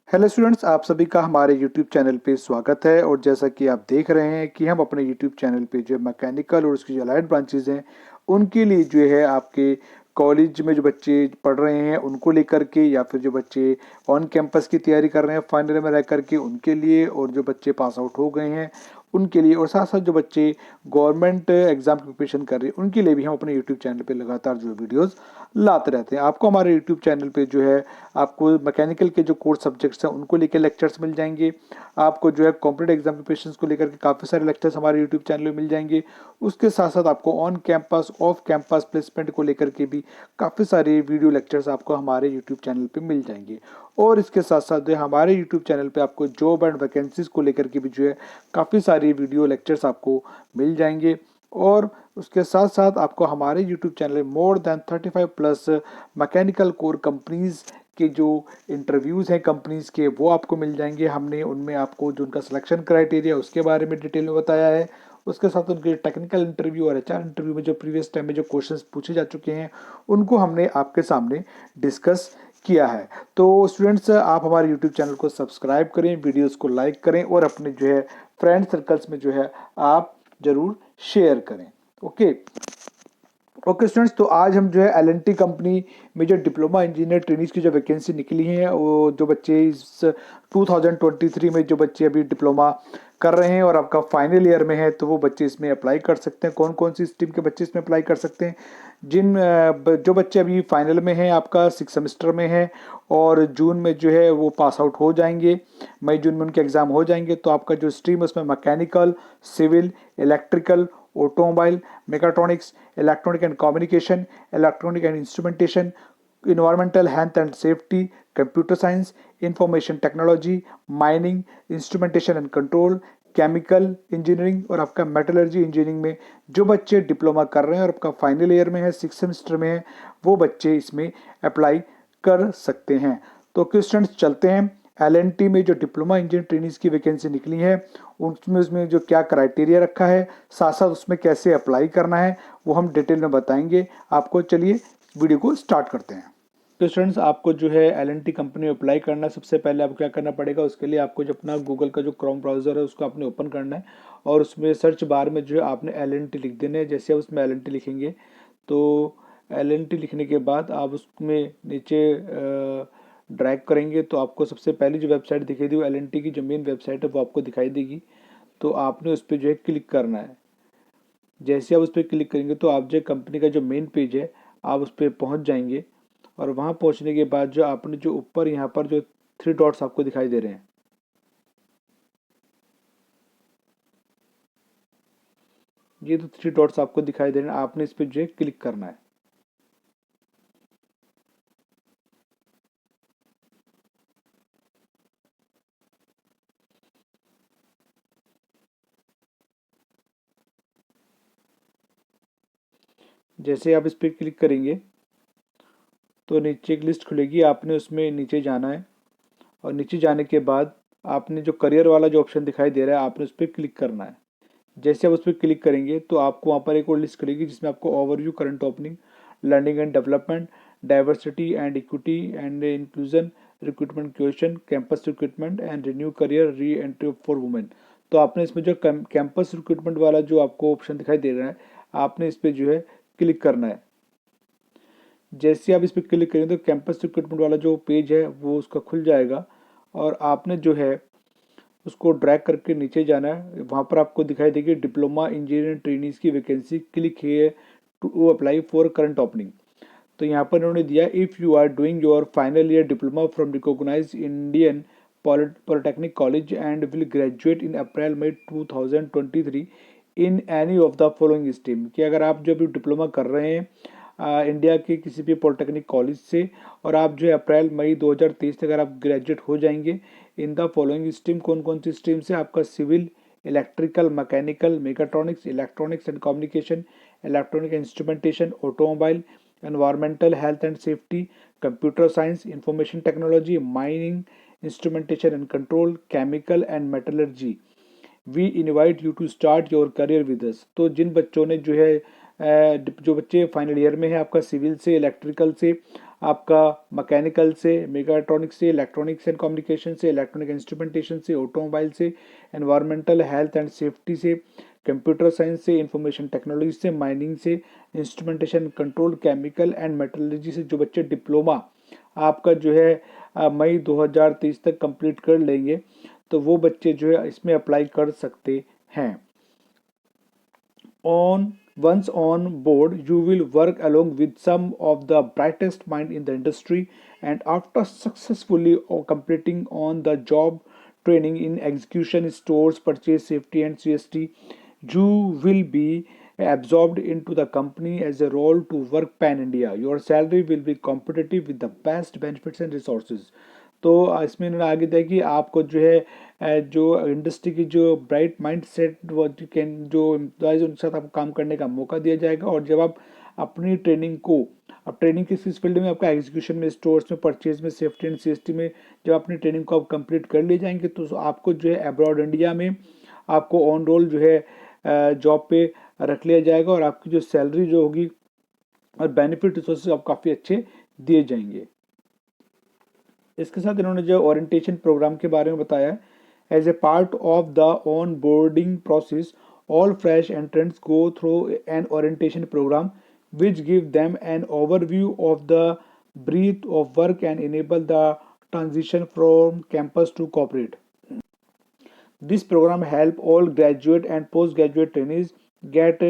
Hello students, आप सभी का हमारे यूट्यूब चैनल पे स्वागत है। और जैसा कि आप देख रहे हैं कि हम अपने यूट्यूब चैनल पे जो मैकेनिकल और उसकी जो अलाइड ब्रांचेज हैं उनके लिए जो है आपके कॉलेज में जो बच्चे पढ़ रहे हैं उनको लेकर के, या फिर जो बच्चे ऑन कैंपस की तैयारी कर रहे हैं फाइनल में रह करके उनके लिए, और जो बच्चे पास आउट हो गए हैं उनके लिए, और साथ साथ जो बच्चे गवर्नमेंट एग्जाम की प्रिपरेशन कर रहे हैं उनके लिए भी हम अपने यूट्यूब चैनल पे लगातार जो वीडियोस लाते रहते हैं। आपको हमारे यूट्यूब चैनल पे जो है आपको मैकेनिकल के जो कोर्स सब्जेक्ट्स हैं उनको लेकर लेक्चर्स मिल जाएंगे। आपको जो है कॉम्पिटेटिव एग्जाम प्रिपरेशन को लेकर के काफ़ी सारे लेक्चर्स हमारे यूट्यूब चैनल में मिल जाएंगे। उसके साथ साथ आपको on campus off campus placement को लेकर के भी काफ़ी सारे वीडियो लेक्चर्स आपको हमारे यूट्यूब चैनल पे मिल जाएंगे। और इसके साथ साथ जो है हमारे यूट्यूब चैनल पे आपको जॉब एंड वैकेंसीज को लेकर के भी जो है काफ़ी सारी वीडियो लेक्चर्स आपको मिल जाएंगे। और उसके साथ साथ आपको हमारे यूट्यूब चैनल में more than 35 plus mechanical core companies के जो इंटरव्यूज़ हैं कंपनीज के वो आपको मिल जाएंगे। हमने उनमें आपको जो उनका सिलेक्शन क्राइटेरिया उसके बारे में डिटेल में बताया है। उसके साथ उनके टेक्निकल इंटरव्यू और एचआर इंटरव्यू में जो प्रीवियस टाइम में जो क्वेश्चंस पूछे जा चुके हैं उनको हमने आपके सामने डिस्कस किया है। तो स्टूडेंट्स, आप हमारे यूट्यूब चैनल को सब्सक्राइब करें, वीडियोस को लाइक करें और अपने जो है फ्रेंड सर्कल्स में जो है आप जरूर शेयर करें। ओके ओके स्टूडेंट्स, तो आज हम जो है एल&टी कंपनी में जो डिप्लोमा इंजीनियर ट्रेनीज की जो वैकेंसी निकली है, वो जो बच्चे इस 2023 में जो बच्चे अभी डिप्लोमा कर रहे हैं और आपका फाइनल ईयर में है तो वो बच्चे इसमें अप्लाई कर सकते हैं। कौन कौन सी स्ट्रीम के बच्चे इसमें अप्लाई कर सकते हैं? जो बच्चे अभी फाइनल में हैं, आपका 6 सेमेस्टर में है और जून में जो है वो पास आउट हो जाएंगे, मई जून में उनके एग्ज़ाम हो जाएंगे, तो आपका जो स्ट्रीम है उसमें mechanical, civil, electrical, automobile, mechatronics, electronic and communication, electronic and instrumentation, environmental health and safety, computer science, information technology, mining, instrumentation and control, chemical engineering और आपका मेटलर्जी इंजीनियरिंग में जो बच्चे डिप्लोमा कर रहे हैं और आपका फाइनल ईयर में है, 6 सेमेस्टर में है, वो बच्चे इसमें अप्लाई कर सकते हैं। तो स्टूडेंट्स, चलते हैं एल&टी में जो डिप्लोमा इंजीनियर ट्रेनीज की वैकेंसी निकली है उसमें जो क्या क्राइटेरिया रखा है, साथ साथ उसमें कैसे अप्लाई करना है, वो हम डिटेल में बताएंगे आपको। चलिए वीडियो को स्टार्ट करते हैं। तो स्टूडेंट्स, आपको जो है एल&टी कंपनी में अप्लाई करना है, सबसे पहले आपको क्या करना पड़ेगा, उसके लिए आपको जो अपना गूगल का जो क्रोम ब्राउज़र है उसको आपने ओपन करना है और उसमें सर्च बार में जो है आपने एल&टी लिख देना है। जैसे आप उसमें एल&टी लिखेंगे तो एल&टी लिखने के बाद आप उसमें नीचे ड्रैग करेंगे तो आपको सबसे पहली जो वेबसाइट दिखाई दी वो एल&टी की जो मेन वेबसाइट है वो आपको दिखाई देगी। तो आपने उस पर जो है क्लिक करना है। जैसे आप उस पर क्लिक करेंगे तो आप जो कंपनी का जो मेन पेज है आप उस पर पहुँच जाएंगे। और वहाँ पहुँचने के बाद जो आपने जो ऊपर यहाँ पर जो 3 डॉट्स आपको दिखाई दे रहे हैं, ये तो 3 डॉट्स आपको दिखाई दे रहे हैं, आपने इस पर जो है क्लिक करना है। जैसे आप इस पर क्लिक करेंगे तो नीचे एक लिस्ट खुलेगी, आपने उसमें नीचे जाना है और नीचे जाने के बाद आपने जो करियर वाला जो ऑप्शन दिखाई दे रहा है आपने उस पर क्लिक करना है। जैसे आप उस पर क्लिक करेंगे तो आपको वहाँ पर एक और लिस्ट खुलेगी जिसमें आपको overview, current opening, learning and development, diversity and equity and inclusion, recruitment question, campus recruitment and renew career, re entry for women. तो आपने इसमें जो कैंपस रिक्रूटमेंट वाला जो आपको ऑप्शन दिखाई दे रहा है आपने इस पर जो है क्लिक करना है। जैसे आप इस पर क्लिक करेंगे तो कैंपस रिक्रूटमेंट वाला जो पेज है वो उसका खुल जाएगा और आपने जो है उसको ड्रैग करके नीचे जाना है। वहाँ पर आपको दिखाई देगी डिप्लोमा इंजीनियरिंग ट्रेनीज की vacancy, click here to apply for current opening. तो यहाँ पर उन्होंने दिया, if you are doing your final year diploma from recognise Indian polytechnic college and will graduate in April May 2023 in any of the following stream, कि अगर आप जो भी डिप्लोमा कर रहे हैं इंडिया के किसी भी पॉलिटेक्निक कॉलेज से और आप जो है अप्रैल मई 2023 तक अगर आप ग्रेजुएट हो जाएंगे इन द फॉलोइंग स्ट्रीम, कौन कौन सी स्ट्रीम से, आपका civil, electrical, mechanical, mechatronics, electronics and communication, electronic instrumentation, automobile, environmental health and safety, computer science, information technology, mining, instrumentation and control, chemical and metallurgy, we invite you to start your career with us. तो जिन बच्चों ने जो है जो बच्चे final year में है आपका सिविल से, इलेक्ट्रिकल से, आपका मैकेनिकल से, मेगाट्रॉनिक्स से, इलेक्ट्रॉनिक्स एंड कम्युनिकेशन से, इलेक्ट्रॉनिक इंस्ट्रूमेंटेशन से, ऑटोमोबाइल से, एनवायरमेंटल हेल्थ एंड सेफ्टी से, कंप्यूटर साइंस से, इंफॉर्मेशन टेक्नोलॉजी से, माइनिंग से, instrumentation control, chemical and metallurgy से जो बच्चे डिप्लोमा आपका जो है मई 2023 तक कंप्लीट कर लेंगे, तो वो बच्चे जो है इसमें अप्लाई कर सकते हैं। Once on board, you will work along with some of the brightest mind in the industry, and after successfully completing on the job training in execution, stores, purchase, safety and CST, you will be absorbed into the company as a role to work pan India. Your salary will be competitive with the best benefits and resources. तो इसमें इन्होंने आगे दिया कि आपको जो है जो इंडस्ट्री की जो ब्राइट माइंड सेट कैन जो एम्प्लॉयज़ उनके साथ आपको काम करने का मौका दिया जाएगा। और जब आप अपनी ट्रेनिंग को, अब ट्रेनिंग किस फील्ड में, आपका एग्जीक्यूशन में, स्टोर्स में, परचेज में, सेफ्टी एंड सीएसटी में, जब अपनी ट्रेनिंग को आप कंप्लीट कर ले जाएंगे तो आपको जो है अब्रॉड इंडिया में आपको ऑन रोल जो है जॉब पे रख लिया जाएगा, और आपकी जो सैलरी जो होगी और बेनिफिट रिसोर्सेज आपको काफ़ी अच्छे दिए जाएंगे। इसके साथ इन्होंने जो ओरिएंटेशन प्रोग्राम के बारे में बताया, as a part of the onboarding process all fresh entrants go through an orientation program which give them an overview of the breadth of work and enable the transition from campus to corporate. This program help all graduate and postgraduate trainees get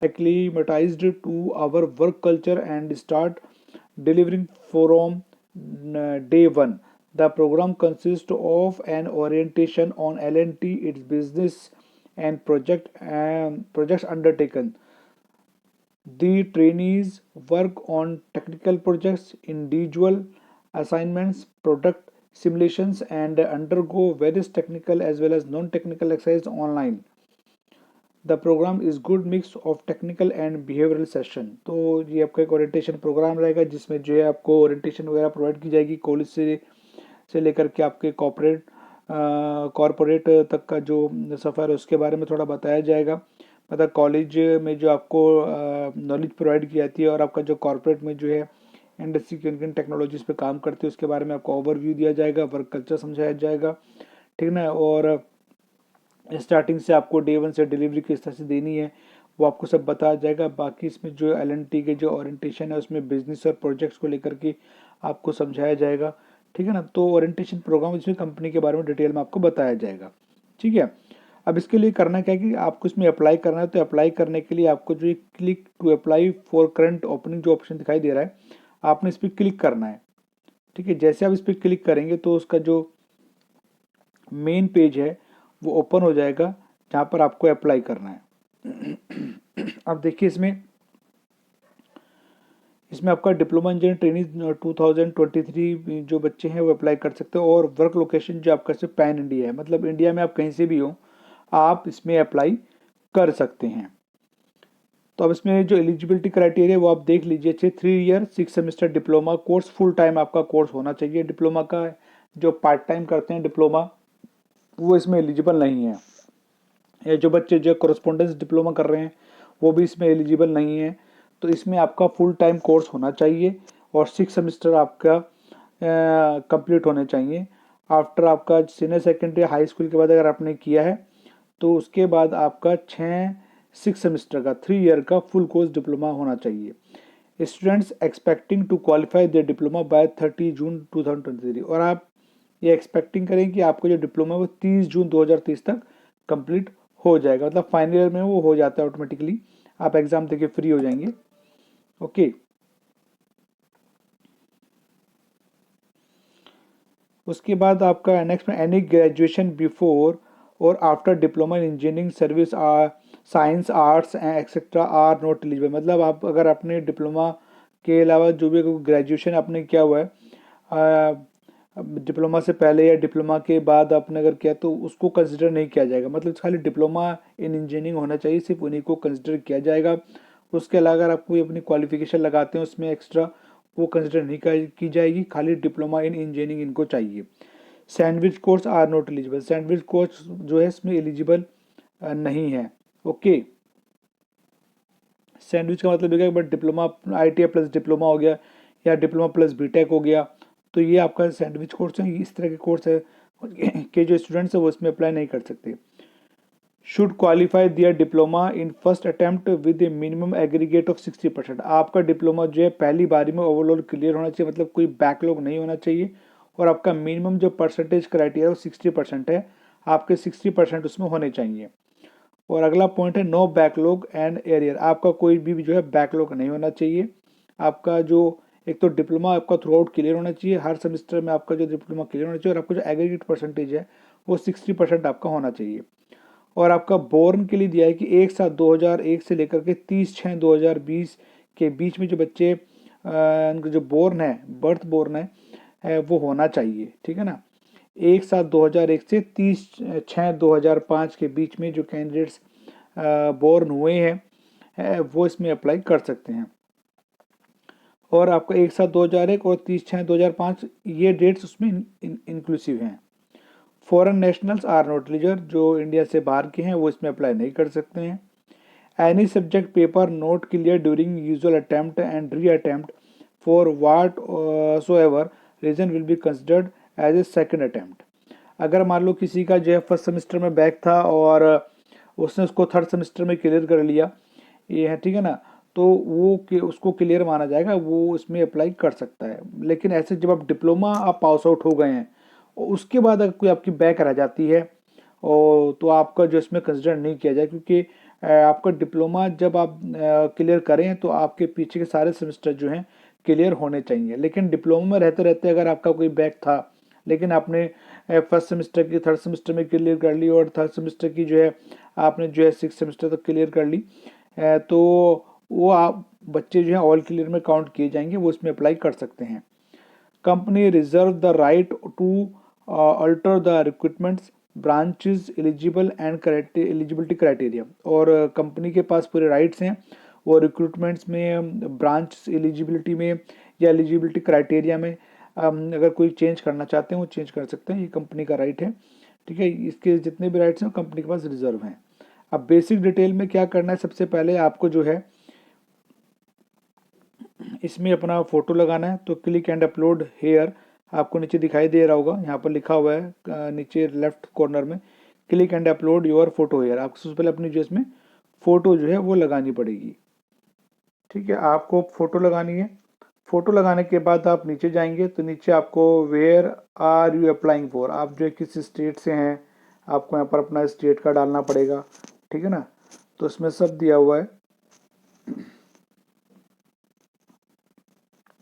acclimatized to our work culture and start delivering from day one. The program consists of an orientation on L&T, its business and projects undertaken. The trainees work on technical projects, individual assignments, product simulations, and undergo various technical as well as non-technical exercises online. The program is good mix of technical and behavioral session. तो ये आपका एक orientation programme रहेगा जिसमें जो है आपको orientation वगैरह प्रोवाइड की जाएगी कॉलेज से लेकर के आपके कॉरपोरेट तक का जो सफ़र है उसके बारे में थोड़ा बताया जाएगा। मतलब कॉलेज में जो आपको नॉलेज प्रोवाइड की जाती है और आपका जो कॉर्पोरेट में जो है इंडस्ट्री किन किन टेक्नोलॉजीज पे काम करते हैं उसके बारे में आपको ओवरव्यू दिया जाएगा, वर्क कल्चर समझाया जाएगा, ठीक ना। और स्टार्टिंग से आपको डे वन से डिलीवरी किस तरह से देनी है वो आपको सब बताया जाएगा। बाकी इसमें जो L&T के जो ओरिएंटेशन है उसमें बिजनेस और प्रोजेक्ट्स को लेकर के आपको समझाया जाएगा, ठीक है ना। तो ओरिएंटेशन प्रोग्राम इसमें कंपनी के बारे में डिटेल में आपको बताया जाएगा, ठीक है। अब इसके लिए करना क्या है कि आपको इसमें अप्लाई करना है। तो अप्लाई करने के लिए आपको जो click to apply for current opening जो ऑप्शन दिखाई दे रहा है आपने इस पर क्लिक करना है, ठीक है। जैसे आप इस पर क्लिक करेंगे तो उसका जो मेन पेज है वो ओपन हो जाएगा जहाँ पर आपको अप्लाई करना है। अब देखिए इसमें आपका डिप्लोमा इंजीनियर ट्रेनिंग 2023 जो बच्चे हैं वो अप्लाई कर सकते हो। और वर्क लोकेशन जो आपका सिर्फ पैन इंडिया है, मतलब इंडिया में आप कहीं से भी हो आप इसमें अप्लाई कर सकते हैं। तो अब इसमें जो एलिजिबिलिटी क्राइटेरिया वो आप देख लीजिए। 3 year 6 semester diploma course, full time आपका कोर्स होना चाहिए। डिप्लोमा का जो पार्ट टाइम करते हैं डिप्लोमा वो इसमें एलिजिबल नहीं है। या जो बच्चे जो कोरस्पोंडेंस डिप्लोमा कर रहे हैं वो भी इसमें एलिजिबल नहीं है। तो इसमें आपका फुल टाइम कोर्स होना चाहिए और 6 सेमेस्टर आपका कंप्लीट होने चाहिए। आफ्टर आपका सीनियर सेकेंडरी हाई स्कूल के बाद अगर आपने किया है तो उसके बाद आपका 6 सेमेस्टर का 3 ईयर का फुल कोर्स डिप्लोमा होना चाहिए। Students expecting to qualify the diploma by 30 June 2023। और आप ये एक्सपेक्टिंग करें कि आपको जो डिप्लोमा वो 30 जून 2023 तक कंप्लीट हो जाएगा। मतलब फाइनल ईयर में वो हो जाता है ऑटोमेटिकली, आप एग्जाम देके फ्री हो जाएंगे, ओके। उसके बाद आपका नेक्स्ट में any graduation before or after diploma in engineering service science arts etcetera are not eligible. मतलब आप अगर अपने डिप्लोमा के अलावा जो भी ग्रेजुएशन आपने किया हुआ है डिप्लोमा से पहले या डिप्लोमा के बाद आपने अगर किया तो उसको कंसिडर नहीं किया जाएगा। मतलब खाली डिप्लोमा इन इंजीनियरिंग होना चाहिए, सिर्फ उन्हीं को कंसिडर किया जाएगा। उसके अलावा अगर आप कोई अपनी क्वालिफिकेशन लगाते हैं उसमें एक्स्ट्रा वो कंसिडर नहीं की जाएगी, खाली डिप्लोमा इन इंजीनियरिंग इनको चाहिए। Sandwich course are not eligible. Sandwich course जो है इसमें एलिजिबल नहीं है, ओके। सैंडविच का मतलब है but diploma ITI plus diploma हो गया या डिप्लोमा प्लस बीटेक हो गया, तो ये आपका सैंडविच कोर्स है, इस तरह के कोर्स है कि जो स्टूडेंट्स है वो इसमें अप्लाई नहीं कर सकते। Should qualify their diploma in first attempt with a minimum aggregate of 60%। आपका डिप्लोमा जो है पहली बारी में ओवरऑल क्लियर होना चाहिए, मतलब कोई बैकलॉग नहीं होना चाहिए, और आपका मिनिमम जो परसेंटेज क्राइटेरिया वो 60% है, आपके 60% उसमें होने चाहिए। और अगला पॉइंट है नो बैकलॉग एंड एरियर, आपका कोई भी जो है बैकलॉग नहीं होना चाहिए। आपका जो एक तो डिप्लोमा आपका थ्रू आउट क्लियर होना चाहिए, हर सेमेस्टर में आपका जो डिप्लोमा क्लियर होना चाहिए, और आपका जो एग्रीगेट परसेंटेज है वो 60% आपका होना चाहिए। और आपका बोर्न के लिए दिया है कि 1/7/2001 से लेकर के 30/6/2020 के बीच में जो बच्चे उनका जो बोर्न है, बर्थ बोर्न है वो होना चाहिए, ठीक है ना। 1/7/2001 से 30/6/2005 के बीच में जो कैंडिडेट्स बोर्न हुए हैं वो इसमें अप्लाई कर सकते हैं। और आपका 1/7/2001 और 30/6/2005 ये डेट्स उसमें इंक्लूसिव हैं। Foreign nationals are not eligible, जो इंडिया से बाहर के हैं वो इसमें अप्लाई नहीं कर सकते हैं। Any subject paper not clear during usual attempt and re attempt for whatsoever reason will be considered as a second attempt. अगर मान लो किसी का जो है फर्स्ट सेमेस्टर में बैक था और उसने उसको थर्ड सेमेस्टर में क्लियर कर लिया, ये है, ठीक है ना, तो वो उसको क्लियर माना जाएगा, वो इसमें अप्लाई कर सकता है। लेकिन ऐसे जब आप डिप्लोमा आप पास आउट हो गए हैं और उसके बाद अगर कोई आपकी बैक रह जाती है और तो आपका जो इसमें कंसिडर नहीं किया जाए, क्योंकि आपका डिप्लोमा जब आप क्लियर करें तो आपके पीछे के सारे सेमेस्टर जो हैं क्लियर होने चाहिए। लेकिन डिप्लोमा में रहते रहते अगर आपका कोई बैक था लेकिन आपने फर्स्ट सेमेस्टर की थर्ड सेमेस्टर में क्लियर कर ली और थर्ड सेमेस्टर की जो है आपने जो है सिक्स सेमेस्टर तक क्लियर कर ली, तो वो आप बच्चे जो हैं ऑल क्लियर में काउंट किए जाएंगे, वो इसमें अप्लाई कर सकते हैं। Company reserve the right to alter the recruitments branches eligible and eligibility criteria, और कंपनी के पास पूरे राइट्स हैं वो रिक्रूटमेंट्स में, ब्रांच एलिजिबिलिटी में या एलिजिबिलिटी क्राइटेरिया में अगर कोई चेंज करना चाहते हैं वो चेंज कर सकते हैं, ये कंपनी का राइट है, ठीक है। इसके जितने भी राइट्स हैं कंपनी के पास रिजर्व हैं। अब बेसिक डिटेल में क्या करना है, सबसे पहले आपको जो है इसमें अपना फोटो लगाना है, तो क्लिक एंड अपलोड हेयर, आपको नीचे दिखाई दे रहा होगा, यहाँ पर लिखा हुआ है नीचे लेफ्ट कॉर्नर में click and upload your photo here. आपको सबसे पहले अपनी जो इसमें फोटो जो है वो लगानी पड़ेगी, ठीक है। आपको फोटो लगानी है, फोटो लगाने के बाद आप नीचे जाएंगे तो नीचे आपको where are you applying for, आप जो किस स्टेट से हैं आपको यहाँ पर अपना स्टेट का डालना पड़ेगा, ठीक है ना। तो इसमें सब दिया हुआ है,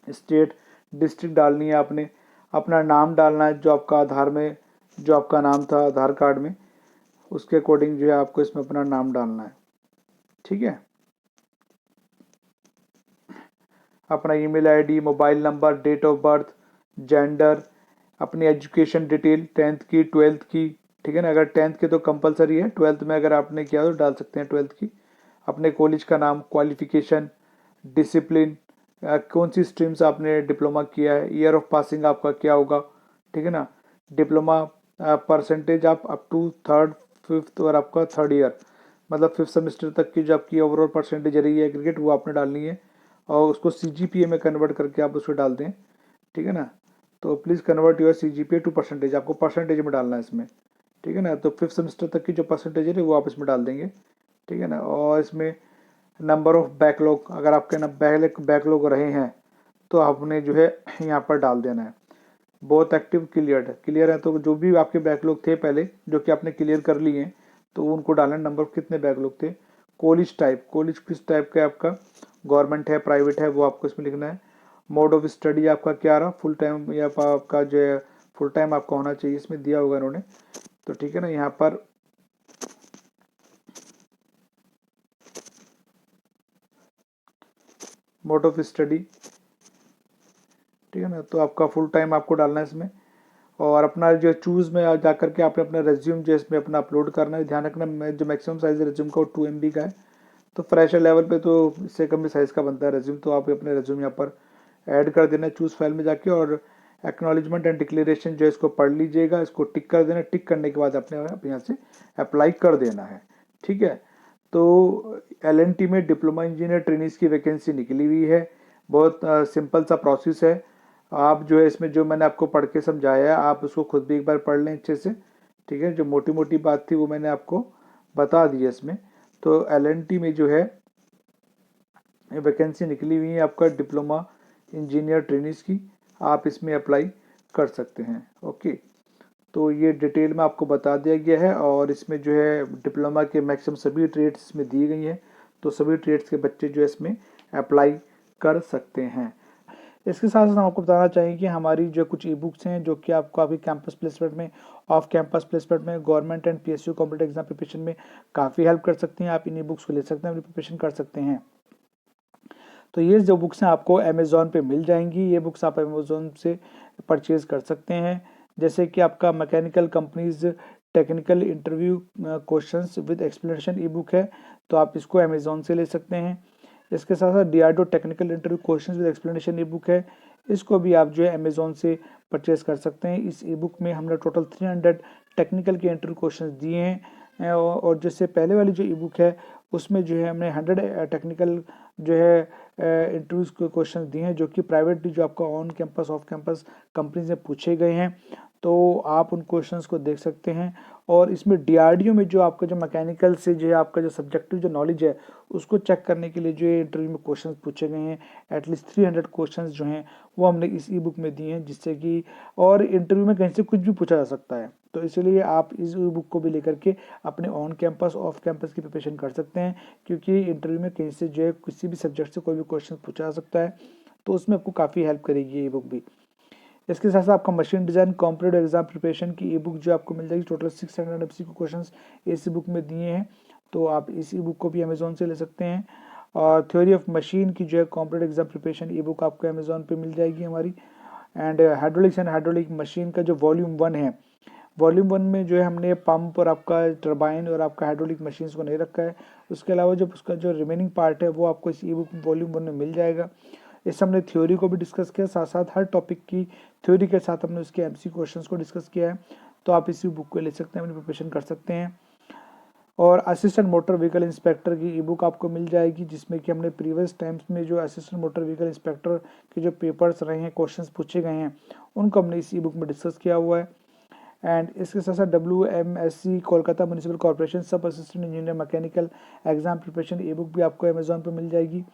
स्टेट डिस्ट्रिक्ट डालनी है आपने, अपना नाम डालना है जो आपका आधार में जो आपका नाम था आधार कार्ड में, उसके अकॉर्डिंग जो है आपको इसमें अपना नाम डालना है, ठीक है। अपना email ID, mobile number, date of birth, gender, अपनी एजुकेशन डिटेल 10th की 12th की, ठीक है ना। अगर 10th की तो कंपलसरी है, 12th में अगर आपने किया तो डाल सकते हैं 12th की। अपने कॉलेज का नाम, क्वालिफिकेशन, डिसिप्लिन, कौन सी स्ट्रीम से आपने डिप्लोमा किया है, ईयर ऑफ पासिंग आपका क्या होगा, ठीक है ना। डिप्लोमा परसेंटेज आप अप टू थर्ड फिफ्थ और आपका थर्ड ईयर मतलब फिफ्थ सेमेस्टर तक की जो आपकी ओवरऑल परसेंटेज रही है एग्रीगेट वो आपने डालनी है, और उसको सीजीपीए में कन्वर्ट करके आप उसको डाल दें, ठीक है ना। तो please convert your CGPA to percentage, आपको परसेंटेज में डालना है इसमें, ठीक है ना। तो फिफ्थ सेमेस्टर तक की जो परसेंटेज है वो आप इसमें डाल देंगे, ठीक है ना। और इसमें नंबर ऑफ बैकलॉग, अगर आपके न पहले बैकलॉग रहे हैं तो आपने जो है यहाँ पर डाल देना है। बहुत एक्टिव क्लियर है, तो जो भी आपके बैकलॉग थे पहले जो कि आपने क्लियर कर लिए हैं तो उनको डालना, नंबर कितने बैकलॉग थे। कॉलेज टाइप, कॉलेज किस टाइप का आपका, गवर्नमेंट है प्राइवेट है, वो आपको इसमें लिखना है। मोड ऑफ स्टडी आपका क्या रहा, फुल टाइम या आपका जो है फुल टाइम आपका होना चाहिए, इसमें दिया होगा इन्होंने, तो ठीक है ना। यहाँ पर मोड ऑफ स्टडी, ठीक है ना, तो आपका फुल टाइम आपको डालना है इसमें। और अपना जो चूज़ में जा करके आपने अपना रेज्यूम जो इसमें अपना अपलोड करना है। ध्यान रखना जो मैक्सिमम साइज़ रेज्यूम का 2 MB का है, तो फ्रेशर लेवल पे तो इससे कम भी साइज़ का बनता है रेज्यूम, तो आप अपने रेज्यूम यहाँ पर ऐड कर देना है चूज़ फाइल में जाके, और एक्नॉलेजमेंट एंड डिक्लेरेशन जो इसको पढ़ लीजिएगा, इसको टिक कर देना, टिक करने के बाद अपने आप यहाँ से अप्लाई कर देना है, ठीक है। तो LNT में डिप्लोमा इंजीनियर ट्रेनिंग्स की वैकेंसी निकली हुई है, बहुत सिंपल सा प्रोसेस है। आप जो है इसमें जो मैंने आपको पढ़ के समझाया है आप उसको खुद भी एक बार पढ़ लें अच्छे से, ठीक है। जो मोटी मोटी बात थी वो मैंने आपको बता दी है इसमें। तो एलएनटी में जो है वैकेंसी निकली हुई है आपका डिप्लोमा इंजीनियर ट्रेनिज की, आप इसमें अप्लाई कर सकते हैं। ओके, तो ये डिटेल में आपको बता दिया गया है और इसमें जो है डिप्लोमा के मैक्सिमम सभी ट्रेड्स इसमें दी गई हैं, तो सभी ट्रेड्स के बच्चे जो है इसमें अप्लाई कर सकते हैं। इसके साथ साथ हम आपको बताना चाहिए कि हमारी जो कुछ ई बुक्स हैं जो कि आपको आपकी कैंपस प्लेसमेंट में, ऑफ कैंपस प्लेसमेंट में, government and PSU competitive exam preparation में काफ़ी हेल्प कर सकती हैं। आप इन ई बुक्स को ले सकते हैं, अपनी प्रिपरेशन कर सकते हैं। तो ये जो बुक्स हैं आपको अमेज़ॉन पे मिल जाएंगी। ये बुक्स आप अमेज़ॉन से परचेज़ कर सकते हैं। जैसे कि आपका mechanical companies technical interview questions with explanation E book है, तो आप इसको अमेज़ॉन से ले सकते हैं। इसके साथ साथ DRDO technical interview questions with explanation E book है, इसको भी आप जो है अमेज़ॉन से परचेज़ कर सकते हैं। इस ई बुक में हमने टोटल 300 टेक्निकल के इंटरव्यू क्वेश्चन दिए हैं और जैसे पहले वाली जो ई बुक है उसमें जो है हमने 100 टेक्निकल जो है इंटरव्यूज के क्वेश्चन दिए हैं जो कि प्राइवेटली जो आपका on campus off campus company से पूछे गए हैं, तो आप उन क्वेश्चंस को देख सकते हैं। और इसमें डीआरडीओ में जो आपका जो मैकेनिकल से जो है आपका जो सब्जेक्टिव जो नॉलेज है उसको चेक करने के लिए जो है इंटरव्यू में क्वेश्चंस पूछे गए हैं, एटलीस्ट 300 क्वेश्चंस जो हैं वो हमने इस ई बुक में दिए हैं, जिससे कि और इंटरव्यू में कहीं से कुछ भी पूछा जा सकता है, तो इसलिए आप इस ई बुक को भी लेकर के अपने ऑन कैंपस ऑफ कैंपस की प्रिपरेशन कर सकते हैं, क्योंकि इंटरव्यू में कहीं से जो है किसी भी सब्जेक्ट से कोई भी क्वेश्चन पूछा जा सकता है, तो उसमें आपको काफ़ी हेल्प करेगी ये बुक भी। इसके साथ साथ आपका machine design competitive exam preparation की ई बुक जो आपको मिल जाएगी, टोटल 600 MCQ क्वेश्चंस इस बुक में दिए हैं, तो आप इस ई बुक को भी अमेज़ॉन से ले सकते हैं। और थ्योरी ऑफ मशीन की जो है कॉम्पिटेटिव एग्जाम प्रिपरेशन ई बुक आपको अमेज़ॉन पे मिल जाएगी हमारी। And hydraulics and hydraulic machine का जो वॉल्यूम 1 है, वॉल्यूम 1 में जो है हमने पंप और आपका टरबाइन और आपका हाइड्रोलिक मशीन्स को नहीं रखा है। उसके अलावा जब उसका जो रिमेनिंग पार्ट है वो आपको इस ई बुक वॉल्यूम 1 में मिल जाएगा। इससे हमने थ्योरी को भी डिस्कस किया, साथ साथ हर टॉपिक की थ्योरी के साथ हमने उसके एमसी क्वेश्चंस को डिस्कस किया है, तो आप इसी बुक को ले सकते हैं, अपनी प्रिपरेशन कर सकते हैं। और असिस्टेंट मोटर व्हीकल इंस्पेक्टर की ई बुक आपको मिल जाएगी, जिसमें कि हमने प्रीवियस टाइम्स में जो असिस्टेंट मोटर व्हीकल इंस्पेक्टर के जो पेपर्स रहे हैं, क्वेश्चंस पूछे गए हैं, उनको हमने इस ई बुक में डिस्कस किया हुआ है। एंड इसके साथ साथ WMSC कोलकाता म्यूनिसिपल कॉर्पोरेशन सब assistant engineer mechanical exam preparation ई बुक भी आपको अमेज़ॉन पर मिल जाएगी।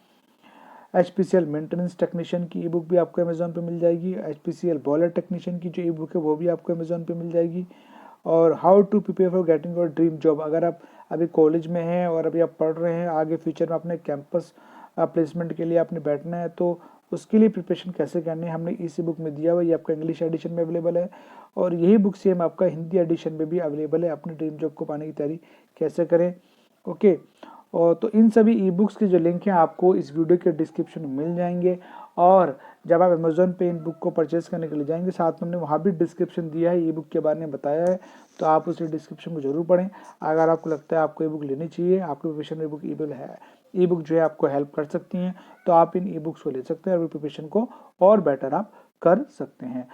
HPCL मेंटेनेंस टेक्नीशियन की ई बुक भी आपको अमेज़ॉन पे मिल जाएगी। HPCL बॉयलर टेक्नीशियन की जो ई बुक है वो भी आपको अमेज़ॉन पे मिल जाएगी। और how to prepare for getting your dream job, अगर आप अभी कॉलेज में हैं और अभी आप पढ़ रहे हैं, आगे फ्यूचर में अपने कैंपस प्लेसमेंट के लिए आपने बैठना है, तो उसके लिए प्रिपरेशन कैसे करनी है हमने इसी बुक में दिया हुआ है। ये आपका इंग्लिश एडिशन में अवेलेबल है और यही बुक सेम आपका हिंदी एडिशन में भी अवेलेबल है। अपनी ड्रीम जॉब को पाने की तैयारी कैसे करें, ओके। और तो इन सभी ई बुक्स के जो लिंक हैं आपको इस वीडियो के डिस्क्रिप्शन में मिल जाएंगे, और जब आप अमेज़ॉन पे इन बुक को परचेज करने के लिए जाएंगे, साथ में हमने वहाँ भी डिस्क्रिप्शन दिया है, ई बुक के बारे में बताया है, तो आप उस डिस्क्रिप्शन को जरूर पढ़ें। अगर आपको लगता है आपको ई बुक लेनी चाहिए, आपके प्रिपरेशन में बुक ई बुक जो है आपको हेल्प कर सकती हैं, तो आप इन ई बुक्स को ले सकते हैं और प्रिपरेशन को और बेटर आप कर सकते हैं।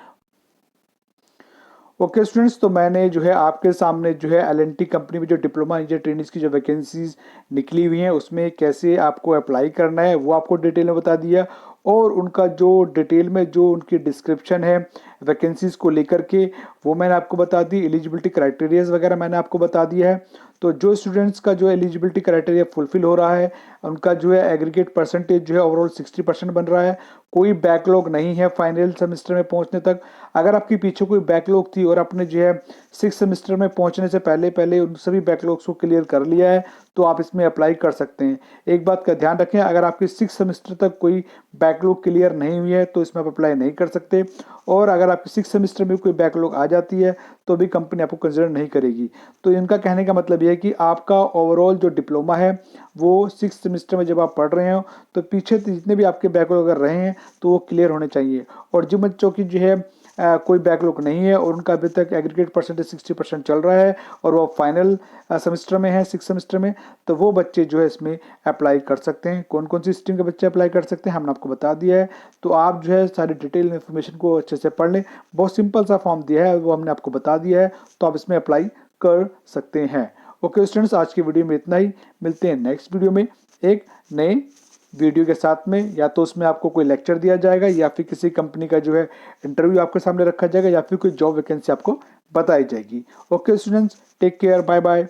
ओके स्टूडेंट्स, तो मैंने जो है आपके सामने जो है एल&टी कंपनी में जो डिप्लोमा इंजीनियर ट्रेनिज की जो वैकेंसीज निकली हुई हैं उसमें कैसे आपको अप्लाई करना है वो आपको डिटेल में बता दिया, और उनका जो डिटेल में जो उनकी डिस्क्रिप्शन है वैकेंसीज को लेकर के वो मैंने आपको बता दी। एलिजिबिलिटी क्राइटेरियाज वगैरह मैंने आपको बता दिया है। तो जो स्टूडेंट्स का जो एलिजिबिलिटी क्राइटेरिया फुलफिल हो रहा है उनका जो है एग्रीगेट परसेंटेज जो है ओवरऑल 60% बन रहा है, कोई बैकलॉग नहीं है फाइनल सेमेस्टर में पहुंचने तक। अगर आपके पीछे कोई बैकलॉग थी और आपने जो है 6 सेमेस्टर में पहुंचने से पहले पहले उन सभी बैकलॉग्स को क्लियर कर लिया है तो आप इसमें अप्लाई कर सकते हैं। एक बात का ध्यान रखें, अगर आपकी 6 सेमेस्टर तक कोई बैकलॉग क्लियर नहीं हुई है तो इसमें आप अप्लाई नहीं कर सकते, और अगर आपकी 6 सेमेस्टर में कोई बैकलॉग आ जाती है तो भी कंपनी आपको कंसिडर नहीं करेगी। तो इनका कहने का मतलब यह है कि आपका ओवरऑल जो डिप्लोमा है वो 6 सेमेस्टर में जब आप पढ़ रहे हो तो पीछे जितने भी आपके बैकलॉग अगर रहे हैं तो वो क्लियर होने चाहिए। और जिन बच्चों की जो है कोई बैकलॉग नहीं है और उनका अभी तक एग्रीगेट परसेंटेज 60% चल रहा है और वो फाइनल सेमेस्टर में है 6 सेमेस्टर में, तो वो बच्चे जो है इसमें अप्लाई कर सकते हैं। कौन कौन सी स्ट्रीम के बच्चे अप्लाई कर सकते हैं हमने आपको बता दिया है, तो आप जो है सारी डिटेल इन्फॉर्मेशन को अच्छे से पढ़ लें। बहुत सिंपल सा फॉर्म दिया है वो हमने आपको बता दिया है, तो आप इसमें अप्लाई कर सकते हैं। ओके स्टूडेंट्स, आज की वीडियो में इतना ही, मिलते हैं नेक्स्ट वीडियो में एक नए वीडियो के साथ में, या तो उसमें आपको कोई लेक्चर दिया जाएगा या फिर किसी कंपनी का जो है इंटरव्यू आपके सामने रखा जाएगा या फिर कोई जॉब वैकेंसी आपको बताई जाएगी। Okay students, take care, bye bye.